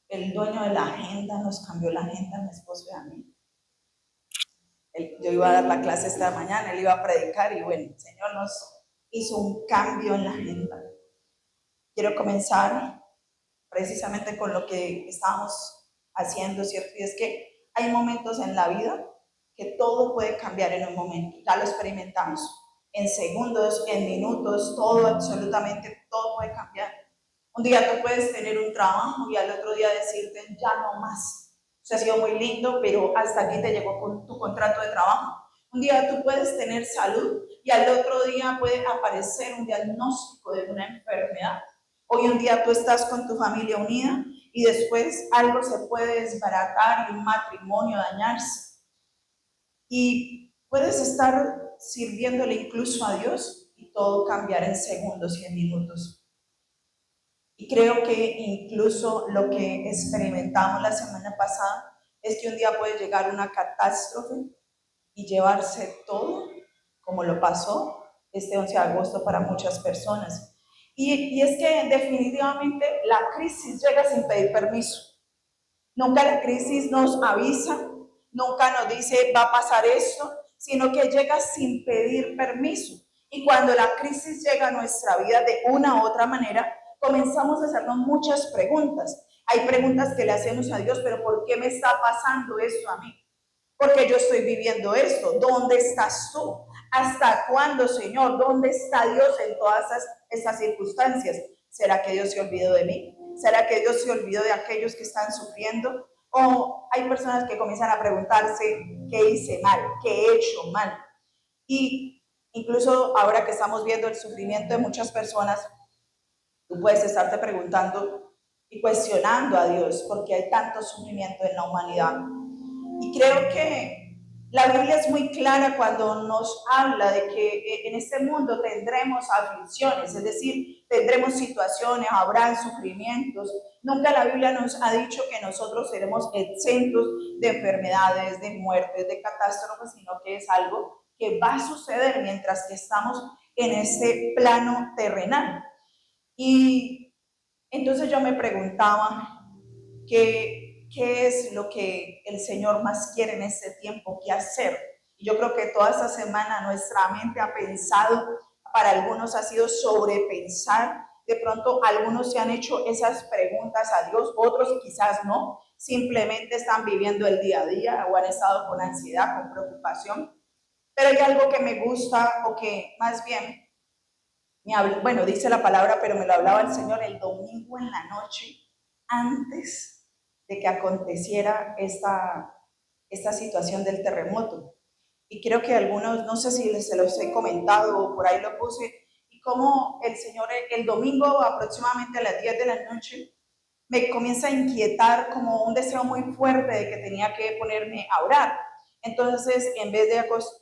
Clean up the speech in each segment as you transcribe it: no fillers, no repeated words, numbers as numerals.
el dueño de la agenda nos cambió la agenda a mi esposo y a mí. Yo iba a dar la clase esta mañana, él iba a predicar y bueno, el Señor nos hizo un cambio en la agenda. Quiero comenzar precisamente con lo que estábamos haciendo, ¿cierto? Y es que hay momentos en la vida que todo puede cambiar en un momento. Ya lo experimentamos. En segundos, en minutos, todo, absolutamente todo puede cambiar. Un día tú puedes tener un trabajo y al otro día decirte, ya no más. O sea, ha sido muy lindo, pero hasta aquí te llegó con tu contrato de trabajo. Un día tú puedes tener salud y al otro día puede aparecer un diagnóstico de una enfermedad. Hoy un día tú estás con tu familia unida y después algo se puede desbaratar y un matrimonio dañarse. Y puedes estar sirviéndole incluso a Dios y todo cambiar en segundos y en minutos. Y creo que incluso lo que experimentamos la semana pasada es que un día puede llegar una catástrofe y llevarse todo, como lo pasó este 11 de agosto para muchas personas. Y es que definitivamente la crisis llega sin pedir permiso. Nunca la crisis nos avisa, nunca nos dice va a pasar esto, sino que llega sin pedir permiso. Y cuando la crisis llega a nuestra vida de una u otra manera, comenzamos a hacernos muchas preguntas. Hay preguntas que le hacemos a Dios, pero ¿por qué me está pasando esto a mí? Porque yo estoy viviendo esto. ¿Dónde estás tú? ¿Hasta cuándo, Señor? ¿Dónde está Dios en todas esas circunstancias? ¿Será que Dios se olvidó de mí? ¿Será que Dios se olvidó de aquellos que están sufriendo? O hay personas que comienzan a preguntarse, ¿qué hice mal? ¿Qué he hecho mal? Y incluso ahora que estamos viendo el sufrimiento de muchas personas, tú puedes estarte preguntando y cuestionando a Dios porque hay tanto sufrimiento en la humanidad. Y creo que la Biblia es muy clara cuando nos habla de que en este mundo tendremos aflicciones, es decir, tendremos situaciones, habrán sufrimientos. Nunca la Biblia nos ha dicho que nosotros seremos exentos de enfermedades, de muertes, de catástrofes, sino que es algo que va a suceder mientras que estamos en este plano terrenal. Y entonces yo me preguntaba, ¿qué es lo que el Señor más quiere en este tiempo? ¿Qué hacer? Y yo creo que toda esta semana nuestra mente ha pensado, para algunos ha sido sobrepensar, de pronto algunos se han hecho esas preguntas a Dios, otros quizás no, simplemente están viviendo el día a día o han estado con ansiedad, con preocupación. Pero hay algo que me gusta o que más bien bueno, dice la palabra, pero me lo hablaba el Señor el domingo en la noche, antes de que aconteciera esta situación del terremoto. Y creo que algunos, no sé si se los he comentado o por ahí lo puse, y como el Señor el domingo aproximadamente a las 10 de la noche me comienza a inquietar como un deseo muy fuerte de que tenía que ponerme a orar. Entonces, en vez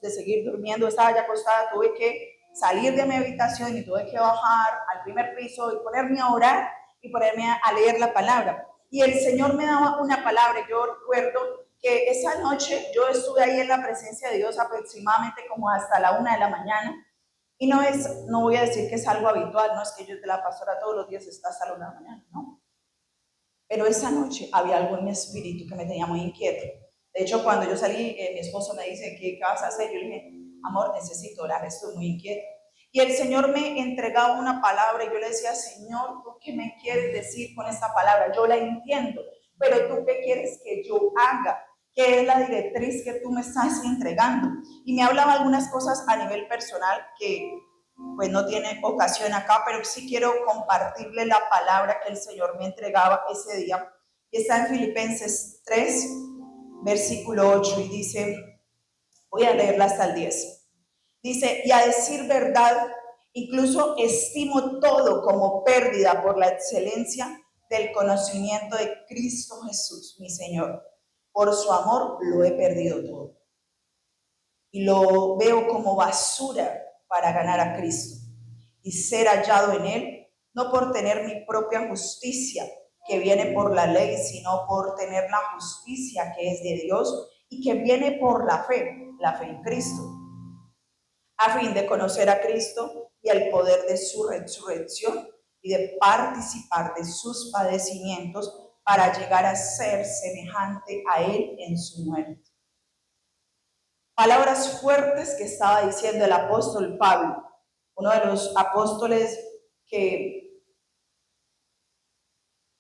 de seguir durmiendo, estaba ya acostada, tuve que salir de mi habitación y tuve que bajar al primer piso y ponerme a orar y ponerme a leer la palabra. Y el Señor me daba una palabra. Yo recuerdo que esa noche yo estuve ahí en la presencia de Dios aproximadamente como hasta la 1 de la mañana. Y no voy a decir que es algo habitual, no es que yo de la pastora todos los días está hasta la 1 de la mañana, no. Pero esa noche había algo en mi espíritu que me tenía muy inquieto. De hecho, cuando yo salí, mi esposo me dice, ¿qué vas a hacer? Yo le dije, amor, necesito orar, estoy muy inquieto. Y el Señor me entregaba una palabra y yo le decía, Señor, ¿tú qué me quieres decir con esta palabra? Yo la entiendo, pero ¿tú qué quieres que yo haga? ¿Qué es la directriz que tú me estás entregando? Y me hablaba algunas cosas a nivel personal que pues no tiene ocasión acá, pero sí quiero compartirle la palabra que el Señor me entregaba ese día. Y está en Filipenses 3, versículo 8, y dice, voy a leerla hasta el 10. Dice, y a decir verdad, incluso estimo todo como pérdida por la excelencia del conocimiento de Cristo Jesús, mi Señor. Por su amor lo he perdido todo. Y lo veo como basura para ganar a Cristo y ser hallado en Él, no por tener mi propia justicia que viene por la ley, sino por tener la justicia que es de Dios y que viene por la fe en Cristo, a fin de conocer a Cristo y el poder de su resurrección y de participar de sus padecimientos, para llegar a ser semejante a Él en su muerte. Palabras fuertes que estaba diciendo el apóstol Pablo, uno de los apóstoles que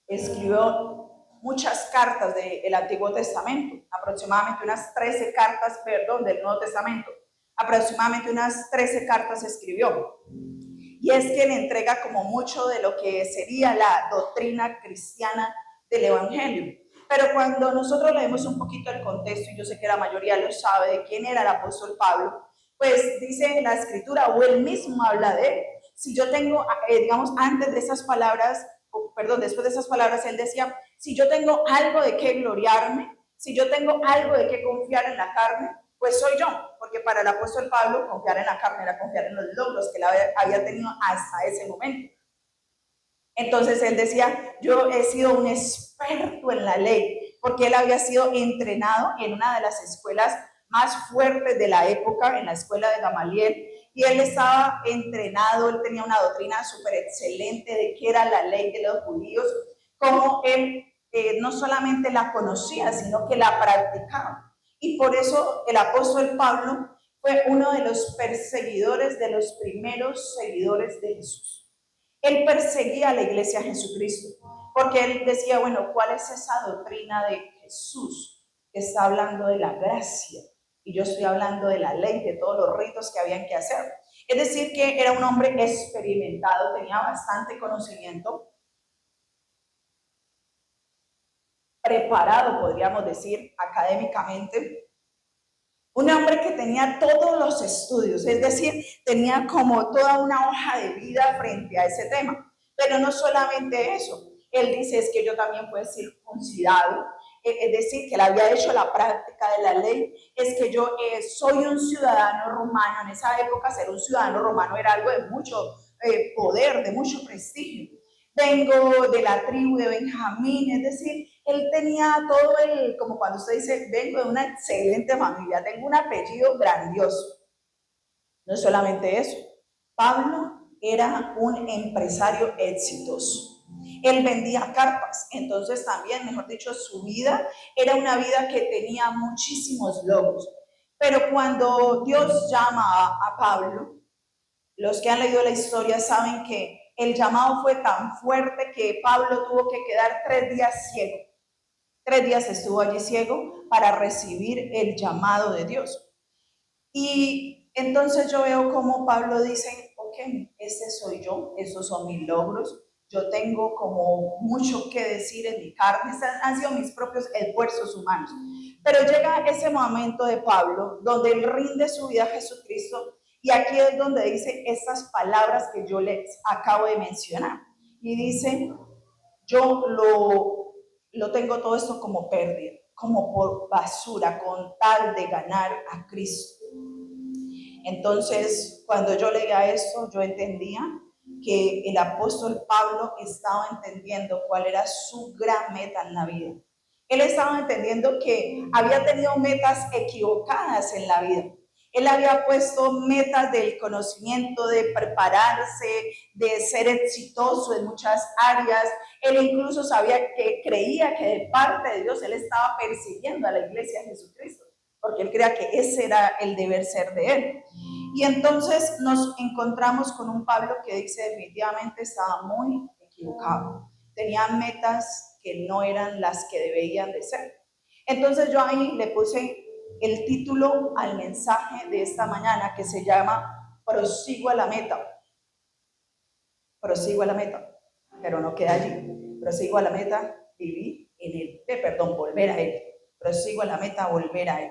escribió muchas cartas del Antiguo Testamento, aproximadamente unas 13 cartas, del Nuevo Testamento, aproximadamente unas 13 cartas escribió. Y es quien entrega como mucho de lo que sería la doctrina cristiana del Evangelio. Pero cuando nosotros leemos un poquito el contexto, y yo sé que la mayoría lo sabe de quién era el apóstol Pablo, pues dice la escritura, o él mismo habla de él. Si yo tengo, digamos, antes de esas palabras, después de esas palabras, él decía, si yo tengo algo de qué gloriarme, si yo tengo algo de qué confiar en la carne, pues soy yo, porque para el apóstol Pablo confiar en la carne era confiar en los logros que él había tenido hasta ese momento. Entonces él decía, yo he sido un experto en la ley, porque él había sido entrenado en una de las escuelas más fuertes de la época, en la escuela de Gamaliel, y él estaba entrenado, él tenía una doctrina súper excelente de qué era la ley de los judíos, como él no solamente la conocía, sino que la practicaba. Y por eso el apóstol Pablo fue uno de los perseguidores, de los primeros seguidores de Jesús. Él perseguía a la iglesia de Jesucristo, porque él decía, bueno, ¿cuál es esa doctrina de Jesús que está hablando de la gracia? Y yo estoy hablando de la ley, de todos los ritos que habían que hacer. Es decir, que era un hombre experimentado, tenía bastante conocimiento, preparado, podríamos decir, académicamente. Un hombre que tenía todos los estudios, es decir, tenía como toda una hoja de vida frente a ese tema. Pero no solamente eso, él dice es que yo también fui circuncidado, es decir, que él había hecho la práctica de la ley, es que yo soy un ciudadano romano. En esa época ser un ciudadano romano era algo de mucho poder, de mucho prestigio. Vengo de la tribu de Benjamín, es decir, él tenía todo como cuando usted dice, vengo de una excelente familia, tengo un apellido grandioso. No es solamente eso, Pablo era un empresario exitoso. Él vendía carpas, entonces también, mejor dicho, su vida era una vida que tenía muchísimos logros. Pero cuando Dios llama a Pablo, los que han leído la historia saben que el llamado fue tan fuerte que Pablo tuvo que quedar 3 días ciego. 3 días estuvo allí ciego para recibir el llamado de Dios. Y entonces yo veo como Pablo dice, ok, este soy yo, esos son mis logros, yo tengo como mucho que decir en mi carne, estos han sido mis propios esfuerzos humanos. Pero llega ese momento de Pablo donde él rinde su vida a Jesucristo, y aquí es donde dice estas palabras que yo les acabo de mencionar. Y dice, yo lo tengo todo esto como pérdida, como por basura, con tal de ganar a Cristo. Entonces, cuando yo leía esto, yo entendía que el apóstol Pablo estaba entendiendo cuál era su gran meta en la vida. Él estaba entendiendo que había tenido metas equivocadas en la vida. Él había puesto metas del conocimiento, de prepararse, de ser exitoso en muchas áreas. Él incluso creía que de parte de Dios él estaba persiguiendo a la iglesia de Jesucristo, porque él creía que ese era el deber ser de él. Y entonces nos encontramos con un Pablo que dice definitivamente estaba muy equivocado. Tenía metas que no eran las que debían de ser. Entonces yo ahí le puse el título al mensaje de esta mañana, que se llama Prosigo a la meta. Prosigo a la meta, pero no queda allí. Prosigo a la meta, volver a él. Prosigo a la meta, volver a él.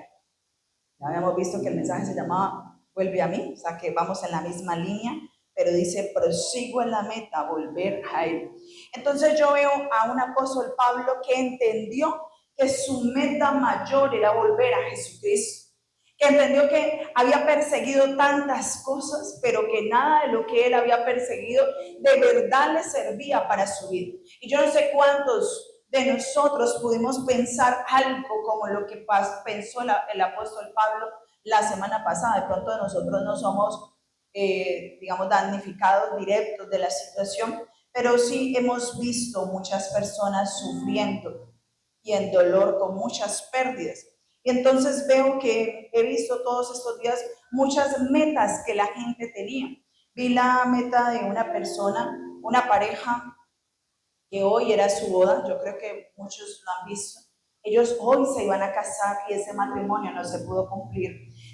Ya habíamos visto que el mensaje se llamaba Vuelve a mí, o sea que vamos en la misma línea, pero dice prosigo en la meta, volver a él. Entonces yo veo a un apóstol Pablo que entendió que su meta mayor era volver a Jesucristo, que entendió que había perseguido tantas cosas, pero que nada de lo que él había perseguido de verdad le servía para su vida. Y yo no sé cuántos de nosotros pudimos pensar algo como lo que pensó el apóstol Pablo la semana pasada. De pronto nosotros no somos, digamos, damnificados directos de la situación, pero sí hemos visto muchas personas sufriendo y en dolor con muchas pérdidas. Y entonces veo que he visto todos estos días muchas metas que la gente tenía. Vi la meta de una persona, una pareja, que hoy era su boda, yo creo que muchos lo han visto. Ellos hoy se iban a casar y ese matrimonio no se pudo cumplir.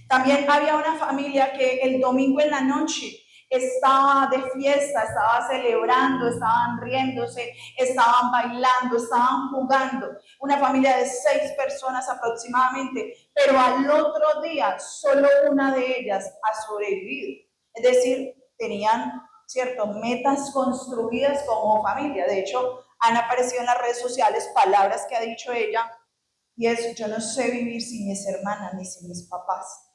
También había una familia que el domingo en la noche estaba de fiesta, estaba celebrando, estaban riéndose, estaban bailando, estaban jugando. Una familia de 6 personas aproximadamente, pero al otro día solo una de ellas ha sobrevivido. Es decir, tenían, ¿cierto?, metas construidas como familia. De hecho, han aparecido en las redes sociales palabras que ha dicho ella, y es: yo no sé vivir sin mis hermanas ni sin mis papás.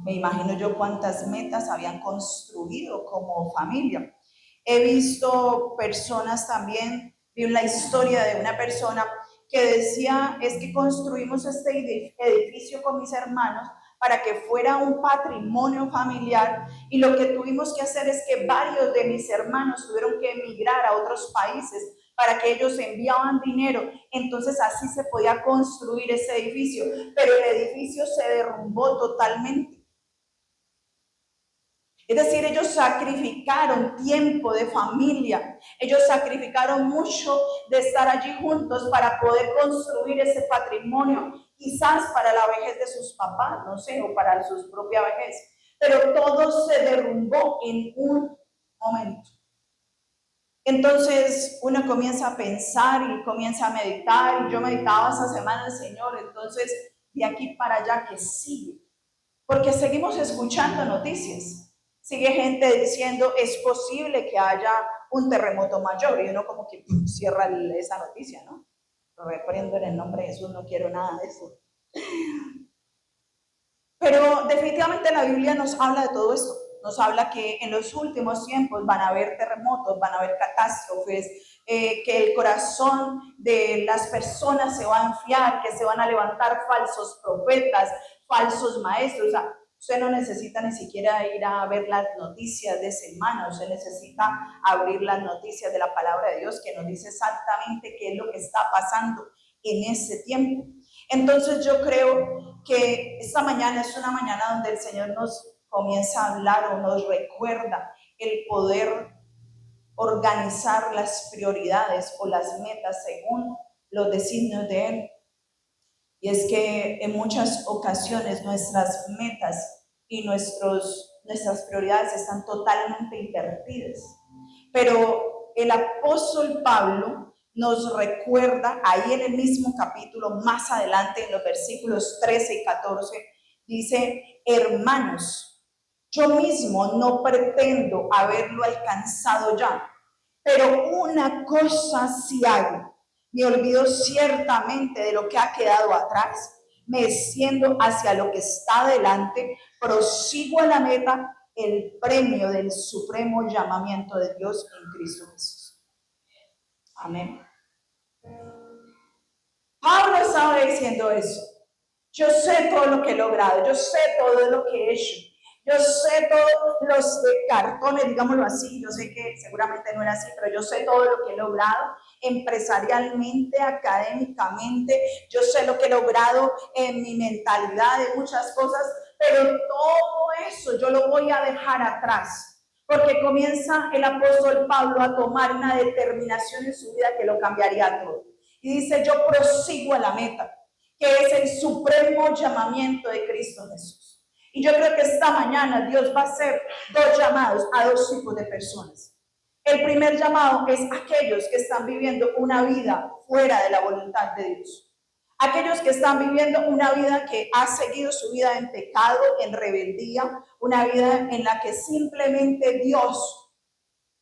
Me imagino yo cuántas metas habían construido como familia. He visto personas también, vi una historia de una persona que decía: es que construimos este edificio con mis hermanos para que fuera un patrimonio familiar, y lo que tuvimos que hacer es que varios de mis hermanos tuvieron que emigrar a otros países para que ellos enviaban dinero, entonces así se podía construir ese edificio, pero el edificio se derrumbó totalmente. Es decir, ellos sacrificaron tiempo de familia, ellos sacrificaron mucho de estar allí juntos para poder construir ese patrimonio, quizás para la vejez de sus papás, no sé, o para su propia vejez, pero todo se derrumbó en un momento. Entonces uno comienza a pensar y comienza a meditar, y yo meditaba esta semana el Señor, entonces de aquí para allá, ¿qué sigue? Porque seguimos escuchando noticias. Sigue gente diciendo: es posible que haya un terremoto mayor, y uno como que cierra esa noticia, ¿no? Reprendo en el nombre de Jesús, no quiero nada de eso. Pero definitivamente la Biblia nos habla de todo esto. Nos habla que en los últimos tiempos van a haber terremotos, van a haber catástrofes, que el corazón de las personas se va a enfriar, que se van a levantar falsos profetas, falsos maestros. O sea, usted no necesita ni siquiera ir a ver las noticias de semana, usted necesita abrir las noticias de la palabra de Dios, que nos dice exactamente qué es lo que está pasando en ese tiempo. Entonces yo creo que esta mañana es una mañana donde el Señor nos comienza a hablar o nos recuerda el poder organizar las prioridades o las metas según los designios de Él. Y es que en muchas ocasiones nuestras metas y nuestras prioridades están totalmente invertidas. Pero el apóstol Pablo nos recuerda ahí en el mismo capítulo, más adelante en los versículos 13 y 14, dice: hermanos, yo mismo no pretendo haberlo alcanzado ya, pero una cosa sí hago: me olvido ciertamente de lo que ha quedado atrás, me extiendo hacia lo que está adelante, prosigo a la meta, el premio del supremo llamamiento de Dios en Cristo Jesús. Amén. Pablo estaba diciendo eso. Yo sé todo lo que he logrado, yo sé todo lo que he hecho, yo sé todos los cartones, digámoslo así. Yo sé que seguramente no era así, pero yo sé todo lo que he logrado empresarialmente, académicamente. Yo sé lo que he logrado en mi mentalidad, de muchas cosas, pero todo eso yo lo voy a dejar atrás, porque comienza el apóstol Pablo a tomar una determinación en su vida que lo cambiaría todo. Y dice: yo prosigo a la meta, que es el supremo llamamiento de Cristo Jesús. Y yo creo que esta mañana Dios va a hacer 2 llamados a 2 tipos de personas. El primer llamado es aquellos que están viviendo una vida fuera de la voluntad de Dios. Aquellos que están viviendo una vida que ha seguido su vida en pecado, en rebeldía, una vida en la que simplemente Dios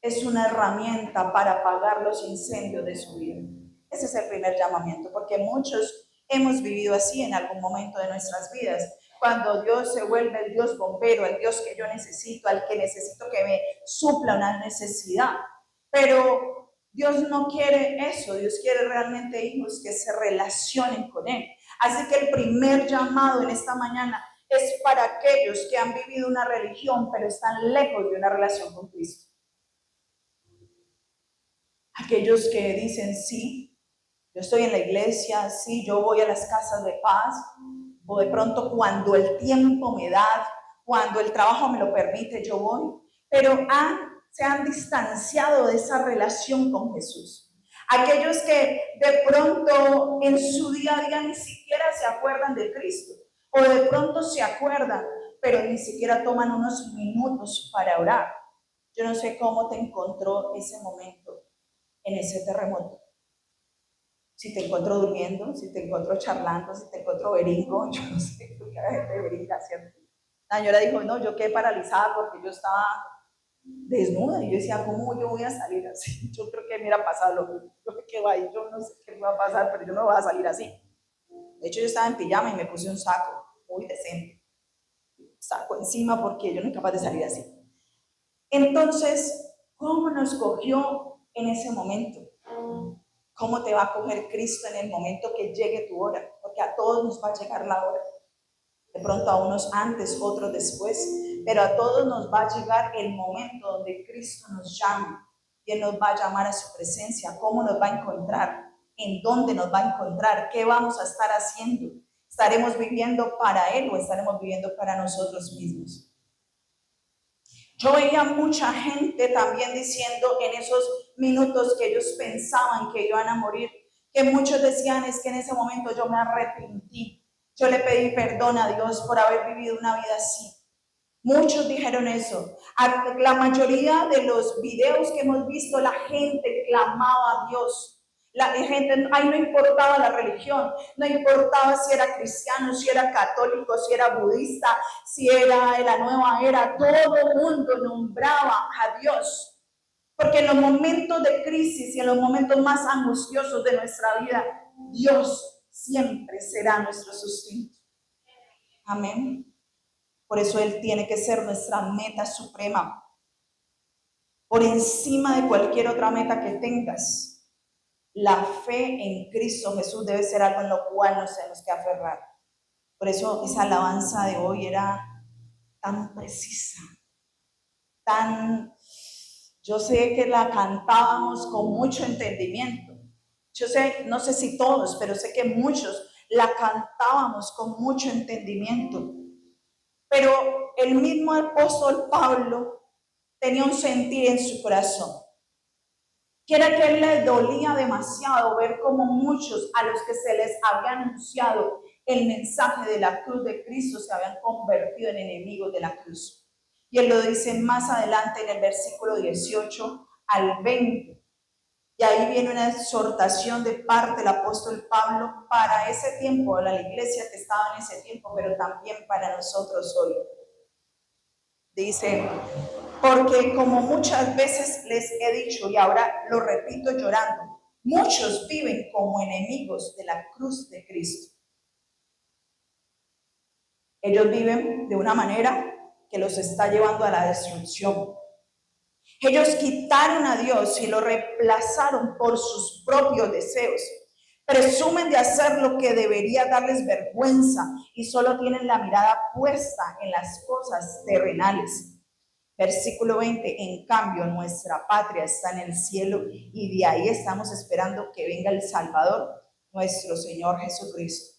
es una herramienta para apagar los incendios de su vida. Ese es el primer llamamiento, porque muchos hemos vivido así en algún momento de nuestras vidas, cuando Dios se vuelve el Dios bombero, el Dios que yo necesito, al que necesito que me supla una necesidad. Pero Dios no quiere eso. Dios quiere realmente hijos que se relacionen con Él. Así que el primer llamado en esta mañana es para aquellos que han vivido una religión pero están lejos de una relación con Cristo. Aquellos que dicen, sí, yo estoy en la iglesia, sí, yo voy a las casas de paz, o de pronto cuando el tiempo me da, cuando el trabajo me lo permite, yo voy, pero se han distanciado de esa relación con Jesús. Aquellos que de pronto en su día a día ni siquiera se acuerdan de Cristo, o de pronto se acuerdan, pero ni siquiera toman unos minutos para orar. Yo no sé cómo te encontró ese momento en ese terremoto. Si te encuentro durmiendo, si te encuentro charlando, si te encuentro beringo, yo no sé, porque la gente beringa, ¿cierto? La señora dijo, no, yo quedé paralizada porque yo estaba desnuda y yo decía, ¿cómo yo voy a salir así? Yo creo que me hubiera pasado lo mismo. Yo me quedo ahí, yo no sé qué me va a pasar, pero yo no voy a salir así. De hecho, yo estaba en pijama y me puse un saco muy decente. Saco encima porque yo no soy capaz de salir así. Entonces, ¿cómo nos cogió en ese momento? ¿Cómo te va a coger Cristo en el momento que llegue tu hora? Porque a todos nos va a llegar la hora. De pronto a unos antes, otros después, pero a todos nos va a llegar el momento donde Cristo nos llame y Él nos va a llamar a su presencia. ¿Cómo nos va a encontrar? ¿En dónde nos va a encontrar? ¿Qué vamos a estar haciendo? ¿Estaremos viviendo para Él o estaremos viviendo para nosotros mismos? Yo veía mucha gente también diciendo en esos minutos que ellos pensaban que iban a morir, que muchos decían, es que en ese momento yo me arrepentí, yo le pedí perdón a Dios por haber vivido una vida así. Muchos dijeron eso. La mayoría de los videos que hemos visto, la gente clamaba a Dios. La gente, ahí no importaba la religión, no importaba si era cristiano, si era católico, si era budista, si era de la nueva era, todo el mundo nombraba a Dios. Porque en los momentos de crisis y en los momentos más angustiosos de nuestra vida, Dios siempre será nuestro sustento. Amén. Por eso Él tiene que ser nuestra meta suprema. Por encima de cualquier otra meta que tengas, la fe en Cristo Jesús debe ser algo en lo cual nos tenemos que aferrar. Por eso esa alabanza de hoy era tan precisa, yo sé que la cantábamos con mucho entendimiento. Yo sé, no sé si todos, pero sé que muchos la cantábamos con mucho entendimiento. Pero el mismo apóstol Pablo tenía un sentir en su corazón, que era que a él le dolía demasiado ver cómo muchos a los que se les había anunciado el mensaje de la cruz de Cristo se habían convertido en enemigos de la cruz. Y él lo dice más adelante en el versículo 18 al 20. Y ahí viene una exhortación de parte del apóstol Pablo para ese tiempo, la iglesia que estaba en ese tiempo, pero también para nosotros hoy. Dice, porque como muchas veces les he dicho, y ahora lo repito llorando, muchos viven como enemigos de la cruz de Cristo. Ellos viven de una manera que los está llevando a la destrucción. Ellos quitaron a Dios y lo reemplazaron por sus propios deseos. Presumen de hacer lo que debería darles vergüenza y solo tienen la mirada puesta en las cosas terrenales. Versículo 20, en cambio nuestra patria está en el cielo y de ahí estamos esperando que venga el Salvador, nuestro Señor Jesucristo.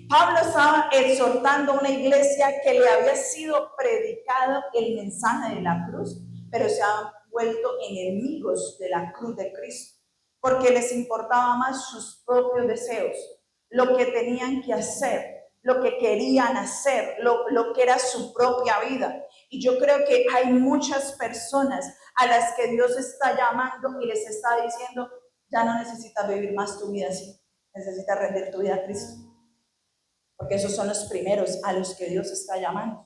Pablo estaba exhortando a una iglesia que le había sido predicado el mensaje de la cruz, pero se han vuelto enemigos de la cruz de Cristo, porque les importaba más sus propios deseos, lo que tenían que hacer, lo que querían hacer, lo que era su propia vida. Y yo creo que hay muchas personas a las que Dios está llamando y les está diciendo, ya no necesitas vivir más tu vida así, necesitas rendir tu vida a Cristo. Porque esos son los primeros a los que Dios está llamando.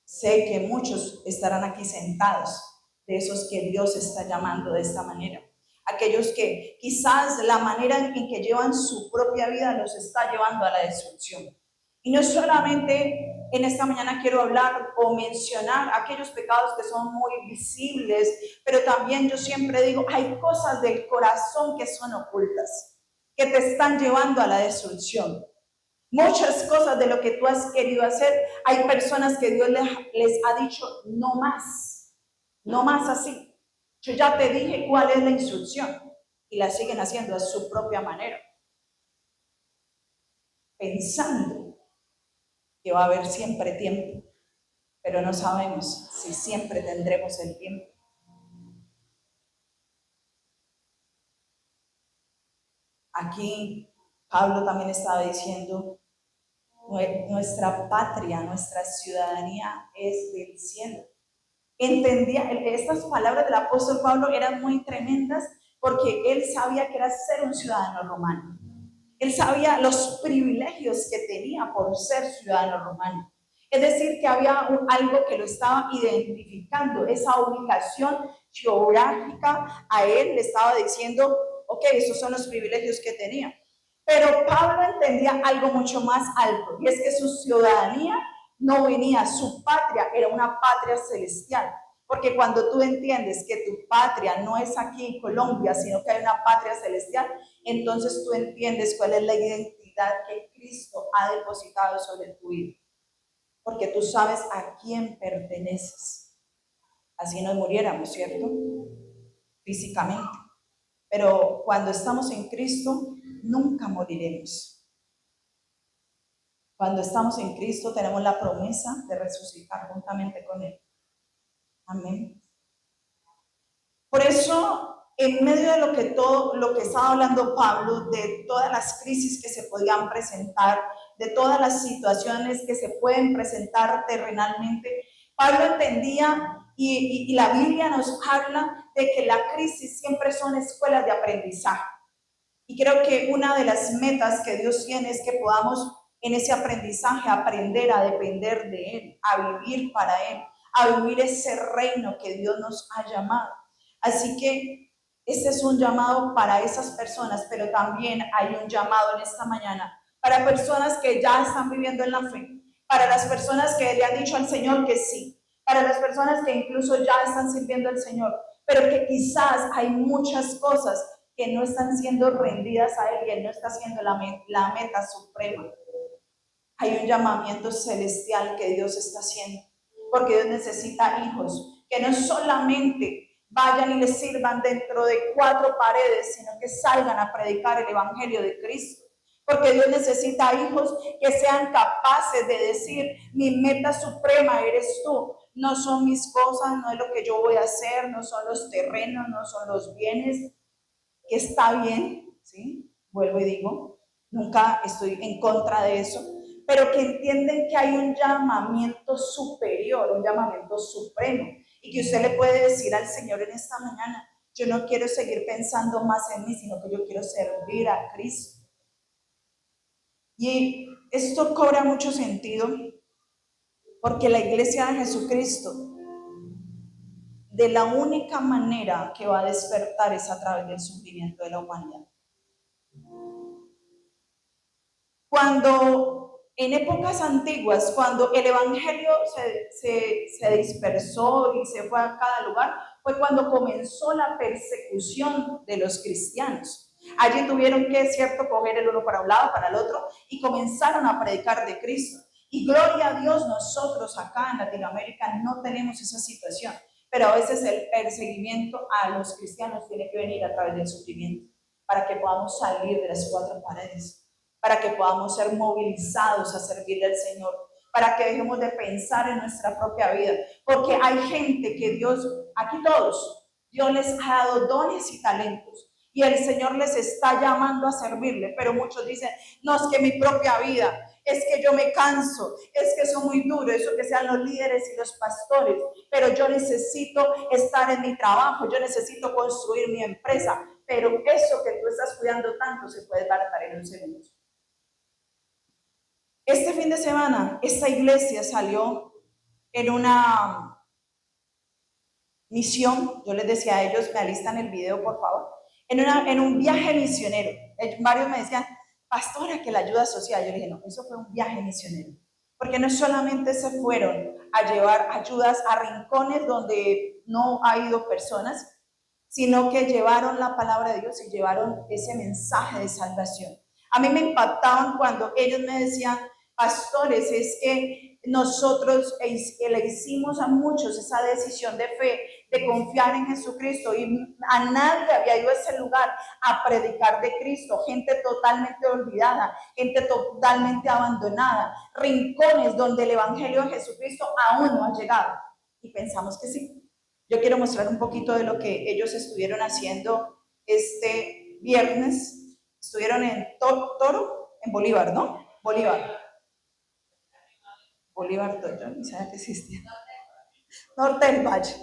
Sé que muchos estarán aquí sentados, de esos que Dios está llamando de esta manera. Aquellos que quizás la manera en que llevan su propia vida los está llevando a la destrucción. Y no solamente en esta mañana quiero hablar o mencionar aquellos pecados que son muy visibles, pero también yo siempre digo, hay cosas del corazón que son ocultas, que te están llevando a la destrucción. Muchas cosas de lo que tú has querido hacer, hay personas que Dios les ha dicho, no más así. Yo ya te dije cuál es la instrucción y la siguen haciendo a su propia manera, pensando que va a haber siempre tiempo, pero no sabemos si siempre tendremos el tiempo. Aquí Pablo también estaba diciendo, nuestra patria, nuestra ciudadanía es del cielo. Entendía, estas palabras del apóstol Pablo eran muy tremendas porque él sabía que era ser un ciudadano romano. Él sabía los privilegios que tenía por ser ciudadano romano. Es decir, que había algo que lo estaba identificando, esa ubicación geográfica a él le estaba diciendo, ok, esos son los privilegios que tenía. Pero Pablo entendía algo mucho más alto, y es que su ciudadanía no venía, su patria era una patria celestial. Porque cuando tú entiendes que tu patria no es aquí en Colombia, sino que hay una patria celestial, entonces tú entiendes cuál es la identidad que Cristo ha depositado sobre tu vida. Porque tú sabes a quién perteneces. Así nos muriéramos, ¿cierto? Físicamente. Pero cuando estamos en Cristo, nunca moriremos. Cuando estamos en Cristo, tenemos la promesa de resucitar juntamente con Él. Amén. Por eso, en medio de todo lo que estaba hablando Pablo, de todas las crisis que se podían presentar, de todas las situaciones que se pueden presentar terrenalmente, Pablo entendía y la Biblia nos habla de que la crisis siempre son escuelas de aprendizaje. Y creo que una de las metas que Dios tiene es que podamos en ese aprendizaje aprender a depender de Él, a vivir para Él, a vivir ese reino que Dios nos ha llamado. Así que este es un llamado para esas personas, pero también hay un llamado en esta mañana para personas que ya están viviendo en la fe, para las personas que le han dicho al Señor que sí, para las personas que incluso ya están sirviendo al Señor, pero que quizás hay muchas cosas que no están siendo rendidas a Él y Él no está siendo la meta suprema. Hay un llamamiento celestial que Dios está haciendo, porque Dios necesita hijos que no solamente vayan y les sirvan dentro de 4 paredes, sino que salgan a predicar el evangelio de Cristo. Porque Dios necesita hijos que sean capaces de decir, mi meta suprema eres tú. No son mis cosas, no es lo que yo voy a hacer, no son los terrenos, no son los bienes, que está bien, ¿sí? Vuelvo y digo, nunca estoy en contra de eso, pero que entienden que hay un llamamiento superior, un llamamiento supremo, y que usted le puede decir al Señor en esta mañana, yo no quiero seguir pensando más en mí, sino que yo quiero servir a Cristo. Y esto cobra mucho sentido, porque la iglesia de Jesucristo, de la única manera que va a despertar es a través del sufrimiento de la humanidad. Cuando en épocas antiguas, cuando el evangelio se dispersó y se fue a cada lugar, fue cuando comenzó la persecución de los cristianos. Allí tuvieron que, cierto, coger el uno para un lado, para el otro, y comenzaron a predicar de Cristo. Y gloria a Dios, nosotros acá en Latinoamérica no tenemos esa situación, pero a veces el perseguimiento a los cristianos tiene que venir a través del sufrimiento, para que podamos salir de las 4 paredes, para que podamos ser movilizados a servirle al Señor, para que dejemos de pensar en nuestra propia vida, porque hay gente que Dios, aquí todos, Dios les ha dado dones y talentos, y el Señor les está llamando a servirle, pero muchos dicen, no, es que mi propia vida, es que yo me canso, es que eso es muy duro, eso que sean los líderes y los pastores, pero yo necesito estar en mi trabajo, yo necesito construir mi empresa, pero eso que tú estás cuidando tanto se puede baratar en un segundo. Este fin de semana, esta iglesia salió en una misión. Yo les decía a ellos, me alistan el video, por favor. En un viaje misionero. Varios me decían, pastora, que la ayuda social. Yo le dije, no, eso fue un viaje misionero. Porque no solamente se fueron a llevar ayudas a rincones donde no ha ido personas, sino que llevaron la palabra de Dios y llevaron ese mensaje de salvación. A mí me impactaban cuando ellos me decían, pastores, es que nosotros le hicimos a muchos esa decisión de fe, de confiar en Jesucristo, y a nadie había ido a ese lugar a predicar de Cristo, gente totalmente olvidada, gente totalmente abandonada, rincones donde el Evangelio de Jesucristo aún no ha llegado, y pensamos que sí. Yo quiero mostrar un poquito de lo que ellos estuvieron haciendo este viernes. Estuvieron en Toro, en Bolívar, ¿no? Bolívar, yo ni sabía que existía. Norte del Valle.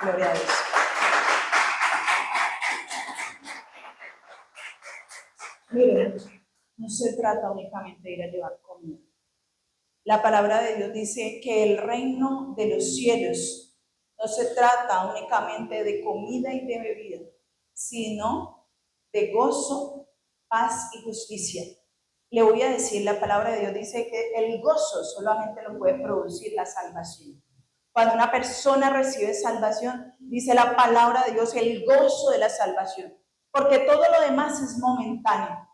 Gloria a Dios. Miren, no se trata únicamente de ir a llevar comida. La palabra de Dios dice que el reino de los cielos no se trata únicamente de comida y de bebida, sino de gozo, paz y justicia. Le voy a decir, la palabra de Dios dice que el gozo solamente lo puede producir la salvación. Cuando una persona recibe salvación, dice la palabra de Dios, el gozo de la salvación, porque todo lo demás es momentáneo.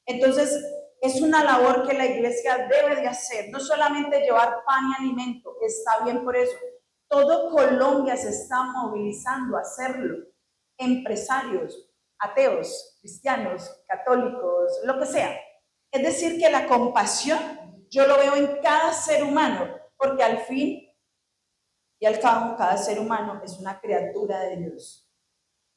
Entonces, es una labor que la iglesia debe de hacer, no solamente llevar pan y alimento, está bien por eso. Todo Colombia se está movilizando a hacerlo. Empresarios, ateos, cristianos, católicos, lo que sea. Es decir, que la compasión yo lo veo en cada ser humano, porque al fin y al cabo cada ser humano es una criatura de Dios,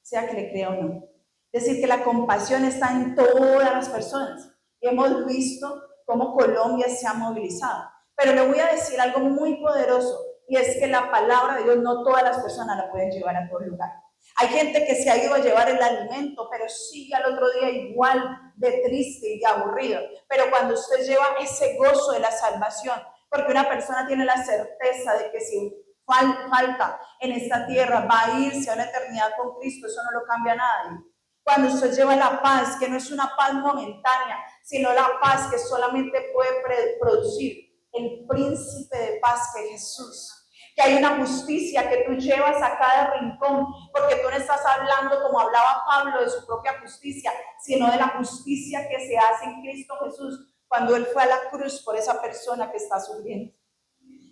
sea que le crea o no. Es decir, que la compasión está en todas las personas. Y hemos visto cómo Colombia se ha movilizado. Pero le voy a decir algo muy poderoso, y es que la palabra de Dios no todas las personas la pueden llevar a todo lugar. Hay gente que se ha ido a llevar el alimento, pero sigue al otro día igual de triste y de aburrido. Pero cuando usted lleva ese gozo de la salvación, porque una persona tiene la certeza de que si falta en esta tierra va a irse a una eternidad con Cristo, eso no lo cambia a nadie. Cuando usted lleva la paz, que no es una paz momentánea, sino la paz que solamente puede producir el príncipe de paz que es Jesús. Que hay una justicia que tú llevas a cada rincón, porque tú no estás hablando como hablaba Pablo de su propia justicia, sino de la justicia que se hace en Cristo Jesús cuando Él fue a la cruz por esa persona que está sufriendo.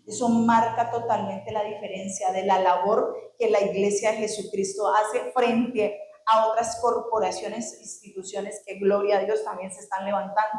Eso marca totalmente la diferencia de la labor que la iglesia de Jesucristo hace frente a otras corporaciones, instituciones que, gloria a Dios, también se están levantando.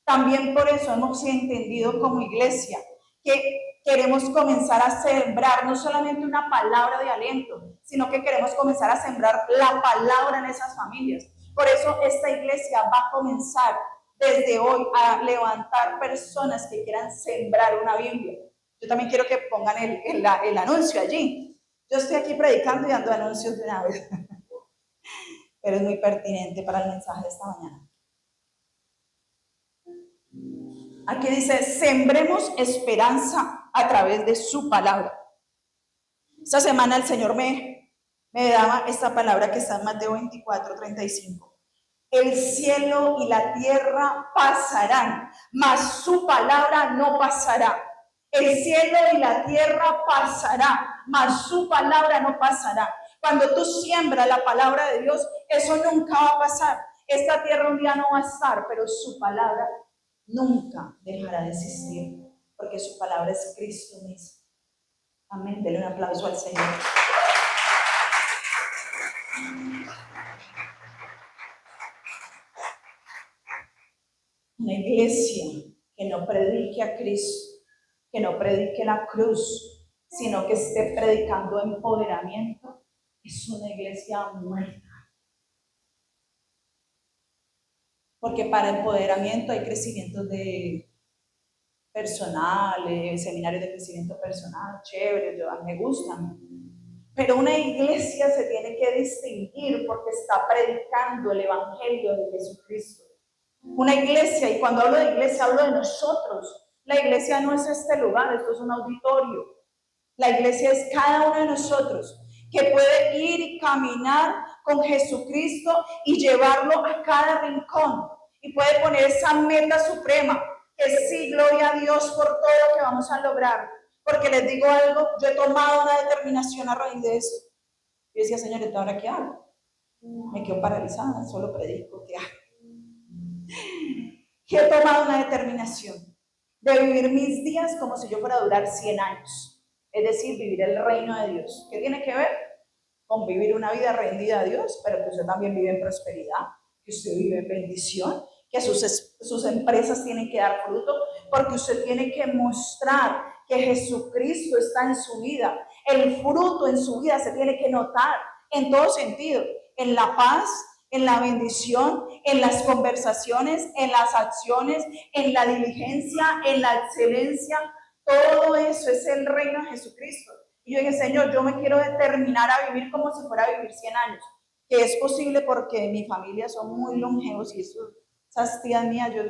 También por eso hemos entendido como iglesia que queremos comenzar a sembrar no solamente una palabra de aliento, sino que queremos comenzar a sembrar la palabra en esas familias. Por eso esta iglesia va a comenzar desde hoy a levantar personas que quieran sembrar una Biblia. Yo también quiero que pongan el anuncio allí. Yo estoy aquí predicando y dando anuncios de una vez, pero es muy pertinente para el mensaje de esta mañana. Aquí dice, sembremos esperanza a través de su palabra. Esta semana el Señor me daba esta palabra que está en Mateo 24:35. El cielo y la tierra pasarán, mas su palabra no pasará. El cielo y la tierra pasará, mas su palabra no pasará. Cuando tú siembras la palabra de Dios, eso nunca va a pasar. Esta tierra un día no va a estar, pero su palabra nunca dejará de existir, porque su palabra es Cristo mismo. Amén. Denle un aplauso al Señor. Una iglesia que no predique a Cristo, que no predique la cruz, sino que esté predicando empoderamiento, es una iglesia muerta. Porque para empoderamiento hay crecimientos de personales, seminarios de crecimiento personal, chéveres, me gustan. Pero una iglesia se tiene que distinguir porque está predicando el evangelio de Jesucristo. Una iglesia, y cuando hablo de iglesia hablo de nosotros. La iglesia no es este lugar, esto es un auditorio. La iglesia es cada uno de nosotros que puede ir y caminar con Jesucristo y llevarlo a cada rincón. Y puede poner esa meta suprema, que sí, gloria a Dios por todo lo que vamos a lograr. Porque les digo algo, yo he tomado una determinación a raíz de eso. Yo decía, Señor, ¿y ahora qué hago? Me quedo paralizada, solo predico, ¿qué hago? Y he tomado una determinación de vivir mis días como si yo fuera a durar 100 años. Es decir, vivir el reino de Dios. ¿Qué tiene que ver? Con vivir una vida rendida a Dios, pero que usted también vive en prosperidad, que usted vive en bendición, que sus empresas tienen que dar fruto, porque usted tiene que mostrar que Jesucristo está en su vida. El fruto en su vida se tiene que notar en todo sentido, en la paz, en la bendición, en las conversaciones, en las acciones, en la diligencia, en la excelencia. Todo eso es el reino de Jesucristo. Y yo dije, Señor, yo me quiero determinar a vivir como si fuera a vivir 100 años, que es posible porque mi familia son muy longevos y esas tías mías, yo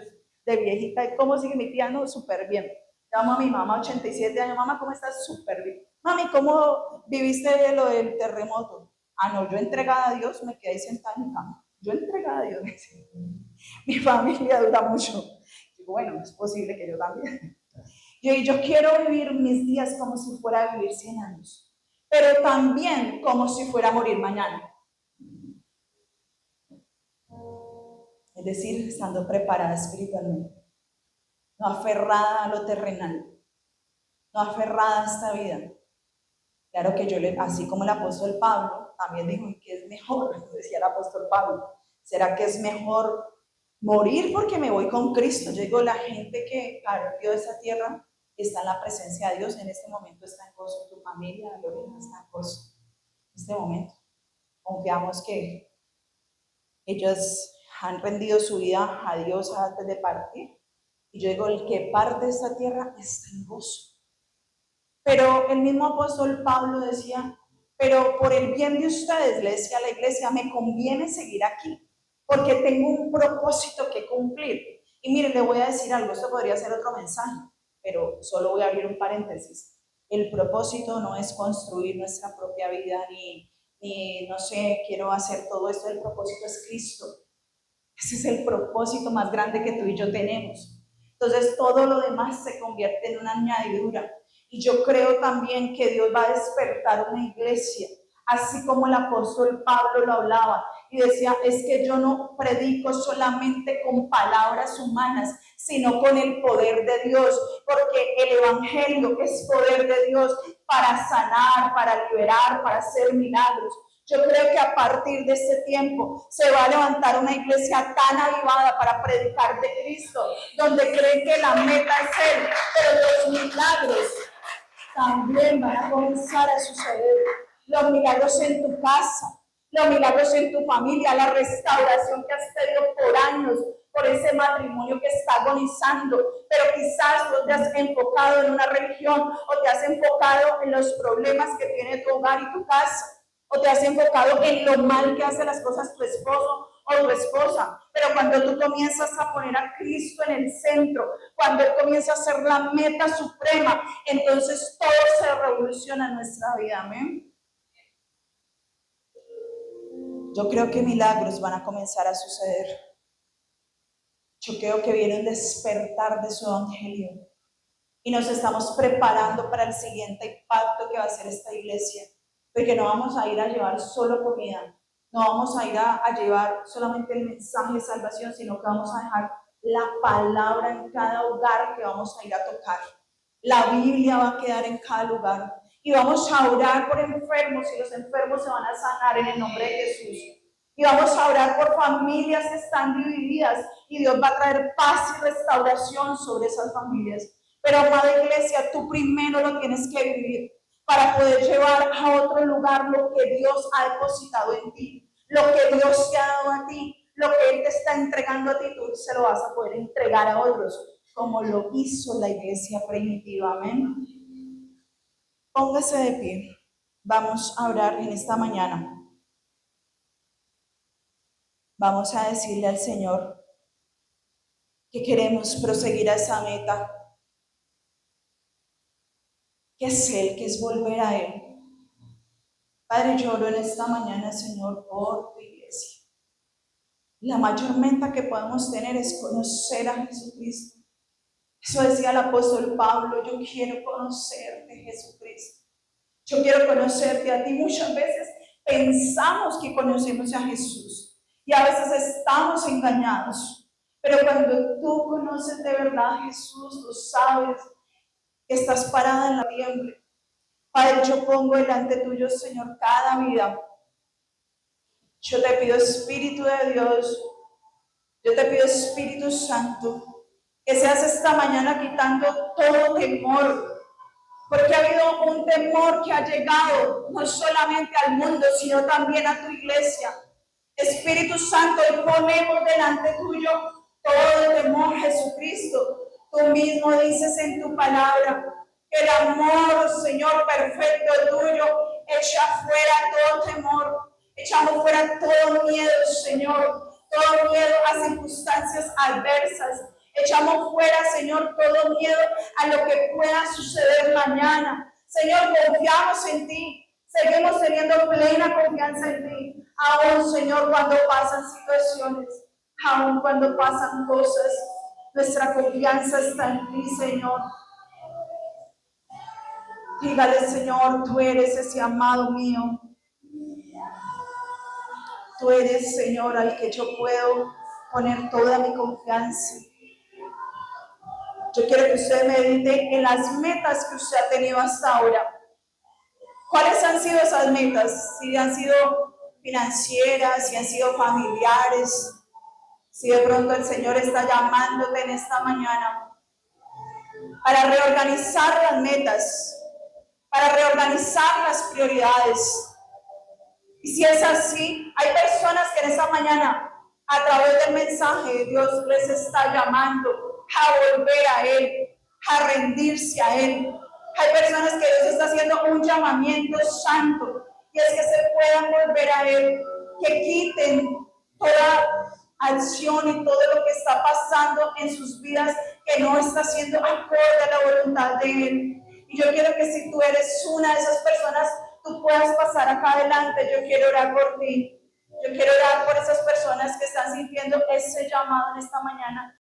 de viejita, ¿cómo sigue mi tía? No, súper bien. Llamo a mi mamá, 87 años, mamá, ¿cómo estás? Súper bien. Mami, ¿cómo viviste de lo del terremoto? Ah, no, yo entregada a Dios me quedé sentada en mi cama. Yo entregada a Dios. Mi familia dura mucho. Digo, bueno, es posible que yo también. Yo quiero vivir mis días como si fuera a vivir 100 años, pero también como si fuera a morir mañana. Es decir, estando preparada espiritualmente, no aferrada a lo terrenal, no aferrada a esta vida. Claro que así como el apóstol Pablo, también dijo que es mejor, decía el apóstol Pablo, ¿será que es mejor morir porque me voy con Cristo? Yo digo, la gente que partió de esa tierra está en la presencia de Dios, en este momento está en gozo, tu familia, Lorena, está en gozo, en este momento. Confiamos que ellos han rendido su vida a Dios antes de partir, y yo digo, el que parte de esta tierra está en gozo. Pero el mismo apóstol Pablo decía, pero por el bien de ustedes, le decía a la iglesia, me conviene seguir aquí, porque tengo un propósito que cumplir. Y miren, le voy a decir algo, esto podría ser otro mensaje, pero solo voy a abrir un paréntesis. El propósito no es construir nuestra propia vida, ni no sé, quiero hacer todo esto. El propósito es Cristo. Ese es el propósito más grande que tú y yo tenemos. Entonces todo lo demás se convierte en una añadidura. Y yo creo también que Dios va a despertar una iglesia, así como el apóstol Pablo lo hablaba y decía, es que yo no predico solamente con palabras humanas, sino con el poder de Dios, porque el evangelio es poder de Dios para sanar, para liberar, para hacer milagros. Yo creo que a partir de este tiempo se va a levantar una iglesia tan avivada para predicar de Cristo, donde creen que la meta es Él, pero los milagros también van a comenzar a suceder. Los milagros en tu casa, los milagros en tu familia, la restauración que has tenido por años, por ese matrimonio que está agonizando, pero quizás tú te has enfocado en una religión o te has enfocado en los problemas que tiene tu hogar y tu casa, o te has enfocado en lo mal que hace las cosas tu esposo o tu esposa. Pero cuando tú comienzas a poner a Cristo en el centro, cuando Él comienza a ser la meta suprema, entonces todo se revoluciona en nuestra vida. Amén. Yo creo que milagros van a comenzar a suceder. Yo creo que viene un despertar de su evangelio y nos estamos preparando para el siguiente impacto que va a ser esta iglesia, porque no vamos a ir a llevar solo comida, no vamos a ir a llevar solamente el mensaje de salvación, sino que vamos a dejar la palabra en cada hogar que vamos a ir a tocar. La Biblia va a quedar en cada lugar y vamos a orar por enfermos y los enfermos se van a sanar en el nombre de Jesús. Y vamos a orar por familias que están divididas y Dios va a traer paz y restauración sobre esas familias. Pero amada iglesia, tú primero lo tienes que vivir para poder llevar a otro lugar lo que Dios ha depositado en ti, lo que Dios te ha dado a ti, lo que Él te está entregando a ti, tú se lo vas a poder entregar a otros, como lo hizo la iglesia primitiva. Amén. Póngase de pie. Vamos a orar en esta mañana. Vamos a decirle al Señor que queremos proseguir a esa meta, que es Él, que es volver a Él. Padre, yo oro en esta mañana, Señor, por tu iglesia. La mayor meta que podemos tener es conocer a Jesucristo. Eso decía el apóstol Pablo: yo quiero conocerte, Jesucristo. Yo quiero conocerte a ti. Muchas veces pensamos que conocemos a Jesús y a veces estamos engañados. Pero cuando tú conoces de verdad a Jesús, tú sabes que estás parada en la tiemble. Padre, yo pongo delante tuyo, Señor, cada vida. Yo te pido, Espíritu de Dios, yo te pido, Espíritu Santo, que seas esta mañana quitando todo temor, porque ha habido un temor que ha llegado no solamente al mundo, sino también a tu iglesia. Espíritu Santo, hoy ponemos delante tuyo todo el temor, Jesucristo. Tú mismo dices en tu palabra que el amor, Señor, perfecto tuyo echa fuera todo temor. Echamos fuera todo miedo, Señor, todo miedo a circunstancias adversas. Echamos fuera, Señor, todo miedo a lo que pueda suceder mañana. Señor, confiamos en ti. Seguimos teniendo plena confianza en ti. Aún, Señor, cuando pasan situaciones, aún cuando pasan cosas, nuestra confianza está en ti, Señor. Dígale, Señor, tú eres ese amado mío. Tú eres, Señor, al que yo puedo poner toda mi confianza. Yo quiero que usted medite en las metas que usted ha tenido hasta ahora. ¿Cuáles han sido esas metas? Si han sido financieras, si han sido familiares, si de pronto el Señor está llamándote en esta mañana para reorganizar las metas, para reorganizar las prioridades. Y si es así, hay personas que en esta mañana, a través del mensaje, Dios les está llamando a volver a Él, a rendirse a Él. Hay personas que Dios está haciendo un llamamiento santo, y es que se puedan volver a Él, que quiten toda acción y todo lo que está pasando en sus vidas que no está siendo acorde a la voluntad de Él. Y yo quiero que si tú eres una de esas personas, tú puedas pasar acá adelante. Yo quiero orar por ti. Yo quiero orar por esas personas que están sintiendo ese llamado en esta mañana